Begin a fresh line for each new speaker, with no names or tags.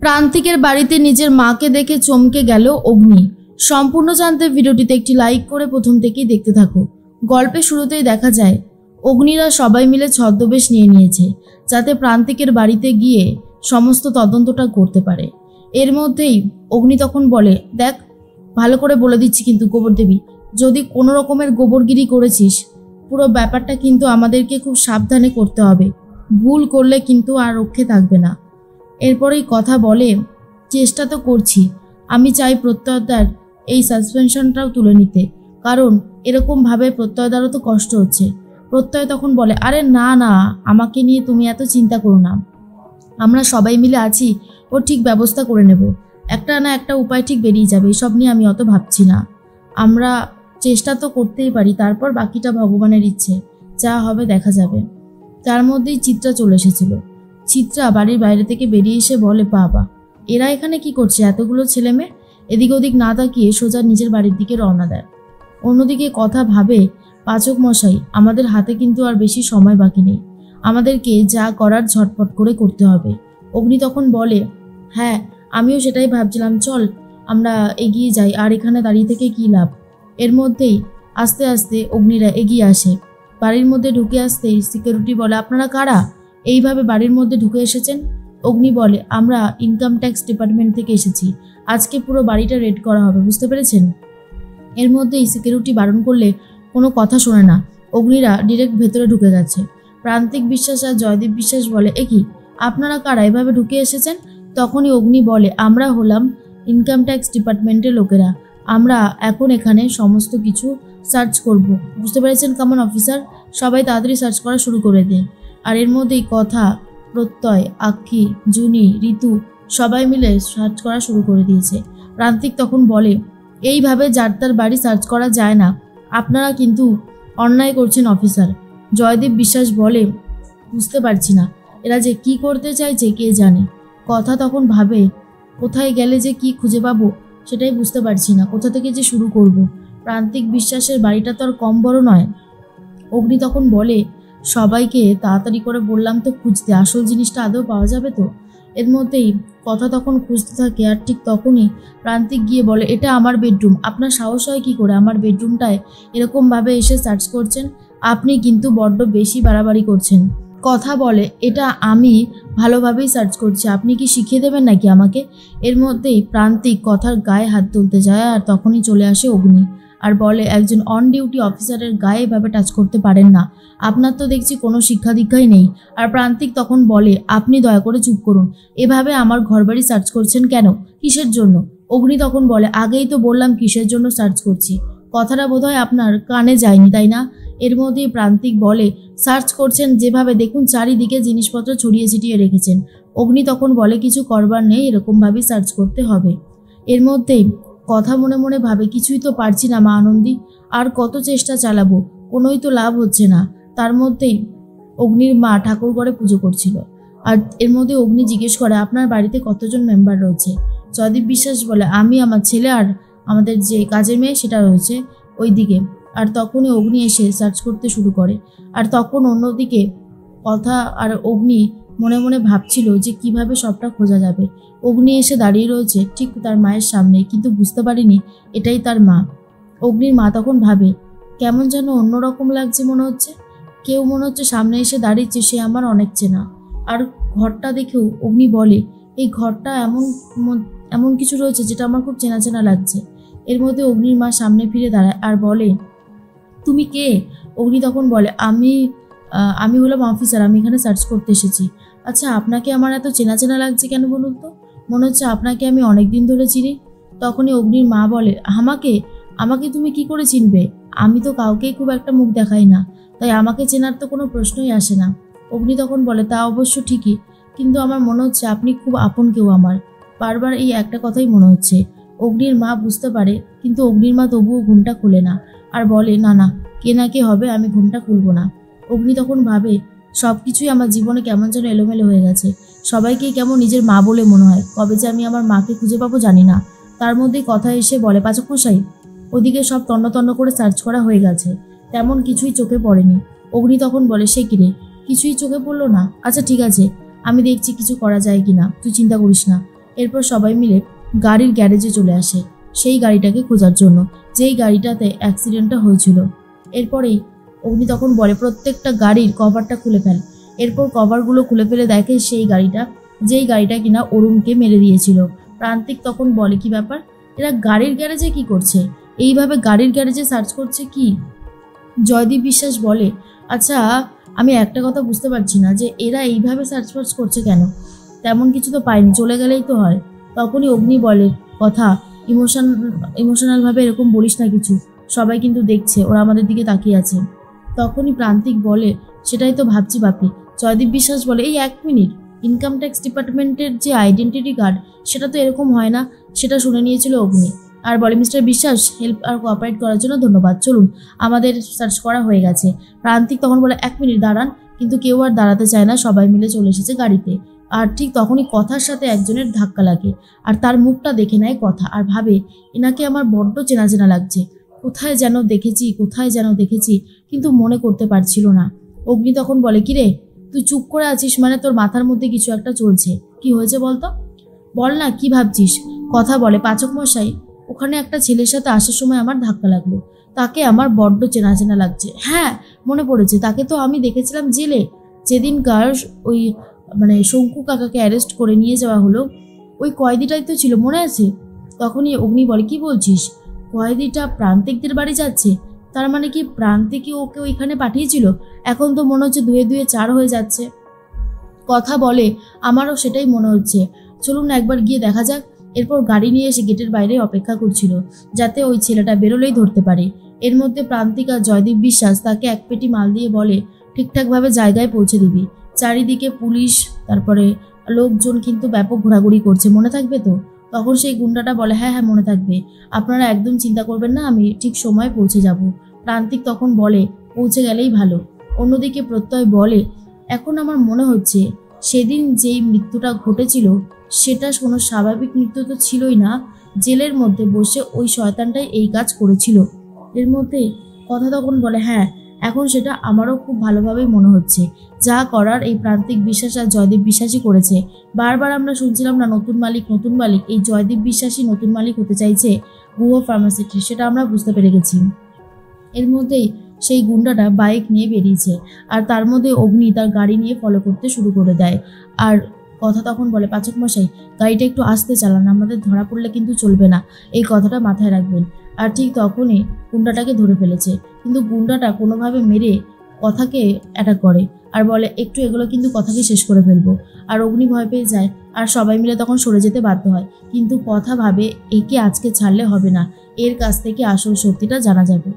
প্রান্তিকের বাড়িতে নিজের মাকে দেখে চমকে গেল অগ্নি। সম্পূর্ণ জানতে ভিডিওটিতে একটি লাইক করে প্রথম থেকেই দেখতে থাকো। গল্পের শুরুতেই দেখা যায় অগ্নিরা সবাই মিলে ছদ্মবেশ নিয়ে নিয়েছে যাতে প্রান্তিকের বাড়িতে গিয়ে সমস্ত তদন্তটা করতে পারে। এর মধ্যেই অগ্নি তখন বলে, দেখ ভালো করে বলে দিচ্ছি কিন্তু গোবর দেবী, যদি কোনো রকমের গোবরগিরি করেছিস পুরো ব্যাপারটা কিন্তু আমাদেরকে খুব সাবধানে করতে হবে, ভুল করলে কিন্তু আর রক্ষে থাকবে না। এরপরেই কথা বলে, চেষ্টা তো করছি, আমি চাই প্রত্যয়দার এই সাসপেনশনটাও তুলে নিতে, কারণ এরকমভাবে প্রত্যয়দারও তো কষ্ট হচ্ছে। প্রত্যয় তখন বলে, আরে না না, আমাকে নিয়ে তুমি এত চিন্তা করো না, আমরা সবাই মিলে আছি, ও ঠিক ব্যবস্থা করে নেব, একটা না একটা উপায় ঠিক বেরিয়ে যাবে, এসব নিয়ে আমি অত ভাবছি না, আমরা চেষ্টা তো করতেই পারি, তারপর বাকিটা ভগবানের ইচ্ছে, যা হবে দেখা যাবে। তার মধ্যেই চিত্রা চলে এসেছিল। চিত্রা বাড়ির বাইরে থেকে বেরিয়ে এসে বলে, বাবা এরা এখানে কি করছে, এতগুলো ছেলে মেয়ে? এদিক ওদিক না তাকিয়ে সোজা নিজের বাড়ির দিকে রওনা দেয়। অন্যদিকে কথা ভাবে, পাচক মশাই আমাদের হাতে কিন্তু আর বেশি সময় বাকি নেই, আমাদেরকে যা করার ঝটপট করে করতে হবে। অগ্নি তখন বলে, হ্যাঁ আমিও সেটাই ভাবছিলাম, চল আমরা এগিয়ে যাই, আর এখানে দাঁড়িয়ে থেকে কী লাভ। এর মধ্যেই আস্তে আস্তে অগ্নিরা এগিয়ে আসে। বাড়ির মধ্যে ঢুকে আসতেই সিকিউরিটি বলে, আপনারা কারা, এইভাবে বাড়ির মধ্যে ঢুকে এসেছেন? অগ্নি বলে, আমরা ইনকাম ট্যাক্স ডিপার্টমেন্ট থেকে এসেছি, আজকে পুরো বাড়িটা রেড করা হবে, বুঝতে পেরেছেন? এর মধ্যেই সিকিউরিটি বারণ করলে কোনো কথা শোনে না, অগ্নিরা ডিরেক্ট ভেতরে ঢুকে গেছে। প্রান্তিক বিশ্বাস আর জয়দীপ বিশ্বাস বলে, এ কি আপনারা কারা এভাবে ঢুকে এসেছেন? তখনই অগ্নি বলে, আমরা হলাম ইনকাম ট্যাক্স ডিপার্টমেন্টের লোকেরা, আমরা এখন এখানে সমস্ত কিছু সার্চ করব, বুঝতে পেরেছেন কমন অফিসার? সবাই তাড়াতাড়ি সার্চ করা শুরু করে দেন। আর এর মধ্যেই কথা, প্রত্যয়, আক্ষি, জুনি, ঋতু সবাই মিলে সার্চ করা শুরু করে দিয়েছে। প্রান্তিক তখন বলে, এইভাবে যার তার বাড়ি সার্চ করা যায় না, আপনারা কিন্তু অন্যায় করছেন অফিসার। জয়দীপ বিশ্বাস বলে, বুঝতে পারছি না এরা যে কি করতে চাইছে কে জানে। কথা তখন ভাবে, কোথায় গেলে যে কি খুঁজে পাবো সেটাই বুঝতে পারছি না, কোথা থেকে যে শুরু করব। প্রান্তিক বিশ্বাসের বাড়িটা তো আর কম বড় নয়। অগ্নি তখন বলে, সবাইকে তাড়াতাড়ি করে বললাম তো খুঁজতে, আসল জিনিসটা আদৌ পাওয়া যাবে তো? এর মধ্যেই কথা তখন খুঁজতে থাকে, আর ঠিক তখনই প্রান্তিক গিয়ে বলে, এটা আমার বেডরুম, আপনার সাহস হয় কি করে আমার বেডরুমটায় এরকমভাবে এসে সার্চ করছেন? আপনি কিন্তু বড্ড বেশি বাড়াবাড়ি করছেন। কথা বলে, এটা আমি ভালোভাবেই সার্চ করছি, আপনি কি শিখিয়ে দেবেন নাকি আমাকে? এর মধ্যেই প্রান্তিক কথার গায়ে হাত তুলতে যায়, আর তখনই চলে আসে অগ্নি আর বলে, একজন অন ডিউটি অফিসারের গায়ে এভাবে টাচ করতে পারেন না, আপনার তো দেখছি কোনো শিক্ষা দীক্ষাই নেই। আর প্রান্তিক তখন বলে, আপনি দয়া করে চুপ করুন, এভাবে আমার ঘরবাড়ি সার্চ করছেন কেন, কিসের জন্য? অগ্নি তখন বলে, আগেই তো বললাম কিসের জন্য সার্চ করছি, কথাটা বোধহয় আপনার কানে যায়নি তাই না? এর মধ্যেই প্রান্তিক বলে, সার্চ করছেন যেভাবে দেখুন চারিদিকে জিনিসপত্র ছড়িয়ে ছিটিয়ে রেখেছেন। অগ্নি তখন বলে, কিছু করবার নেই, এরকমভাবেই সার্চ করতে হবে। এর মধ্যেই কথা মনে মনে ভাবে, কিছুই তো পারছি না মা আনন্দী, আর কত চেষ্টা চালাবো, কোনোই তো লাভ হচ্ছে না। তার মধ্যেই অগ্নির মা ঠাকুর ঘরে পুজো করছিল, আর এর মধ্যে অগ্নি জিজ্ঞেস করে, আপনার বাড়িতে কতজন মেম্বার রয়েছে? জয়দীপ বিশ্বাস বলে, আমি, আমার ছেলে আর আমাদের যে কাজের মেয়ে সেটা রয়েছে ওই দিকে। আর তখনই অগ্নি এসে সার্চ করতে শুরু করে। আর তখন অন্যদিকে কথা আর অগ্নি মনে মনে ভাবছিল যে কিভাবে সবটা খোঁজা যাবে। অগ্নি এসে দাঁড়িয়ে রয়েছে ঠিক তার মায়ের সামনে, কিন্তু বুঝতে পারিনি এটাই তার মা। অগ্নির মা তখন ভাবে, কেমন যেন অন্যরকম লাগছে মনে হচ্ছে, কেউ মনে হচ্ছে সামনে এসে দাঁড়িয়েছে, সে আমার অনেক চেনা। আর ঘরটা দেখেও অগ্নি বলে, এই ঘরটা এমন কিছু রয়েছে যেটা আমার খুব চেনা চেনা লাগছে। এর মধ্যে অগ্নির মা সামনে ফিরে দাঁড়ায় আর বলে, তুমি কে? অগ্নি তখন বলে, আমি হলাম অফিসার, আমি এখানে সার্চ করতে এসেছি। আচ্ছা আপনাকে আমার এত চেনা চেনা লাগছে কেন বলুন তো, মনে হচ্ছে আপনাকে আমি অনেক দিন ধরে চিনি। তখনই অগ্নির মা বলে, আমাকে তুমি কি করে চিনবে, আমি তো কাউকেই খুব একটা মুখ দেখাই না, তাই আমাকে চেনার তো কোনো প্রশ্নই আসে না। অগ্নি তখন বলে, তা অবশ্য ঠিকই, কিন্তু আমার মনে হচ্ছে আপনি খুব আপন কেউ আমার, বারবার এই একটা কথাই মনে হচ্ছে। অগ্নির মা বুঝতে পারে, কিন্তু অগ্নির মা তবুও ঘুমটা খুলে না আর বলে, না না, কে না কে হবে, আমি ঘুমটা খুলবো না। অগ্নি তখন ভাবে, সব কিছুই আমার জীবনে কেমন যেন এলোমেলো হয়ে গেছে, সবাইকেই কেমন নিজের মা বলে মনে হয়, কবে যে আমি আমার মাকে খুঁজে পাবো জানি না। তার মধ্যেই কথা এসে বলে, পাচক মশাই ওদিকে সব তন্ন তন্ন করে সার্চ করা হয়ে গেছে, তেমন কিছুই চোখে পড়েনি। অগ্নি তখন বলে, সে কিরে, কিছুই চোখে পড়লো না? আচ্ছা ঠিক আছে, আমি দেখছি কিছু করা যায় কিনা, তুই চিন্তা করিস না। এরপর সবাই মিলে গাড়ির গ্যারেজে চলে আসে সেই গাড়িটাকে খোঁজার জন্য, যেই গাড়িটাতে অ্যাক্সিডেন্টটা হয়েছিল। এরপরেই অগ্নি তখন বলে প্রত্যেকটা গাড়ির কভারটা খুলে ফেল। এরপর কভারগুলো খুলে ফেলে দেখে সেই গাড়িটা, যেই গাড়িটা কিনা অরুণকে মেরে দিয়েছিল। প্রান্তিক তখন বলে কি ব্যাপার, এরা গাড়ির গ্যারেজে কি করছে, এইভাবে গাড়ির গ্যারেজে সার্চ করছে কি? জয়দীপ বিশ্বাস বলে আচ্ছা আমি একটা কথা বুঝতে পারছি না যে এরা এইভাবে সার্চ ফার্চ করছে কেন, তেমন কিছু তো পাইনি, চলে গেলেই তো হয়। তখনই অগ্নি বলে কথা ইমোশনালভাবে এরকম বলিস না কিছু, সবাই কিন্তু দেখছে, ওরা আমাদের দিকে তাকিয়ে আছে। তখনই প্রান্তিক বলে সেটাই তো ভাবছি বাপি। জয়দীপ বিশ্বাস বলে এই 1 মিনিট, ইনকাম ট্যাক্স ডিপার্টমেন্টের যে আইডেন্টিটি কার্ড সেটা তো এরকম হয় না, সেটা শুনে নিয়েছিল অগ্নি। আর বলে মিস্টার বিশ্বাস হেল্প আর কোঅপারেট করার জন্য ধন্যবাদ, চলুন আমাদের সার্চ করা হয়ে গেছে। প্রান্তিক তখন বলে 1 মিনিট দাঁড়ান, কিন্তু কেউ আর দাঁড়াতে চায় না, সবাই মিলে চলে এসেছে গাড়িতে। আর ঠিক তখনই কথার সাথে একজনের ধাক্কা লাগে আর তার মুখটা দেখে নেয় কথা আর ভাবে এনাকে আমার বড্ড চেনা চেনা লাগছে, কোথায় যেন দেখেছি কিন্তু মনে করতে পারছিল না। অগ্নি তখন বলে কিরে তুই চুপ করে আছিস, মানে তোর মাথার মধ্যে কিছু একটা চলছে, কি হয়েছে বলতো, বল না কি ভাবছিস। কথা বলে পাচক মশাই ওখানে একটা ছেলের সাথে আসার সময় আমার ধাক্কা লাগলো, তাকে আমার বড্ড চেনা চেনা লাগছে। হ্যাঁ মনে পড়েছে, তাকে তো আমি দেখেছিলাম জেলে, যেদিনকার ওই মানে শঙ্কু কাকাকে অ্যারেস্ট করে নিয়ে যাওয়া হলো, ওই কয়েদিটাই তো ছিল, মনে আছে? তখনই অগ্নি বলে কি বলছিস, কয়েদিটা প্রান্তিকদের বাড়ি যাচ্ছে, তার মানে কি প্রান্তিকই ওকে ওইখানে পাঠিয়েছিল? এখন তো মনে হচ্ছে 2 2 4 হয়ে যাচ্ছে। কথা বলে আমারও সেটাই মনে হচ্ছে, চলুন না একবার গিয়ে দেখা যাক। এরপর গাড়ি নিয়ে এসে গেটের বাইরে অপেক্ষা করছিল যাতে ওই ছেলেটা বেরোলেই ধরতে পারে। এর মধ্যে প্রান্তিক আর জয়দীপ বিশ্বাস তাকে 1 পেটি মাল দিয়ে বলে ঠিকঠাকভাবে জায়গায় পৌঁছে দিবি। চারিদিকে পুলিশ, তারপরে লোকজন কিন্তু ব্যাপক ঘোরাঘুরি করছে, মনে থাকবে তো? তখন সেই গুন্ডাটা বলে হ্যাঁ হ্যাঁ মনে থাকবে, আপনারা একদম চিন্তা করবেন না, আমি ঠিক সময় পৌঁছে যাব। প্রান্তিক তখন বলে পৌঁছে গেলেই ভালো। অন্যদিকে প্রত্যয় বলে এখন আমার মনে হচ্ছে সেদিন যেই মৃত্যুটা ঘটেছিল সেটা কোনো স্বাভাবিক মৃত্যু তো ছিলই না, জেলের মধ্যে বসে ওই শয়তানটাই এই কাজ করেছিল। এর মধ্যে কথা তখন বলে হ্যাঁ এখন সেটা আমারও খুব ভালোভাবেই মনে হচ্ছে, যা করার এই প্রান্তিক বিশ্বাস আর জয়দীপ বিশ্বাসই করেছে। বারবার আমরা শুনছিলাম না নতুন মালিক, এই জয়দীপ বিশ্বাসই নতুন মালিক হতে চাইছে গুহ ফার্মাসিটির, সেটা আমরা বুঝতে পেরে গেছি। এর মধ্যেই সেই গুন্ডাটা বাইক নিয়ে বেরিয়েছে আর তার মধ্যে অগ্নি তার গাড়ি নিয়ে ফলো করতে শুরু করে দেয়। আর কথা তখন বলে পাচক মশাই গাড়িটা একটু আস্তে চালান, আমাদের ধরা পড়লে কিন্তু চলবে না, এই কথাটা মাথায় রাখবেন। আর ঠিক তখনই গুন্ডাটাকে ধরে ফেলেছে, কিন্তু গুন্ডাটা কোনোভাবে মেরে কথাকে অ্যাটাক করে আর বলে একটু এগুলো কিন্তু কথাকে শেষ করে ফেলবো। আর অগ্নি ভয় পেয়ে যায় আর সবাই মিলে তখন সরে যেতে বাধ্য হয়, কিন্তু কথা ভাবে একে আজকে ছাড়লে হবে না, এর কাছ থেকে আসল সত্যিটা জানা যাবে।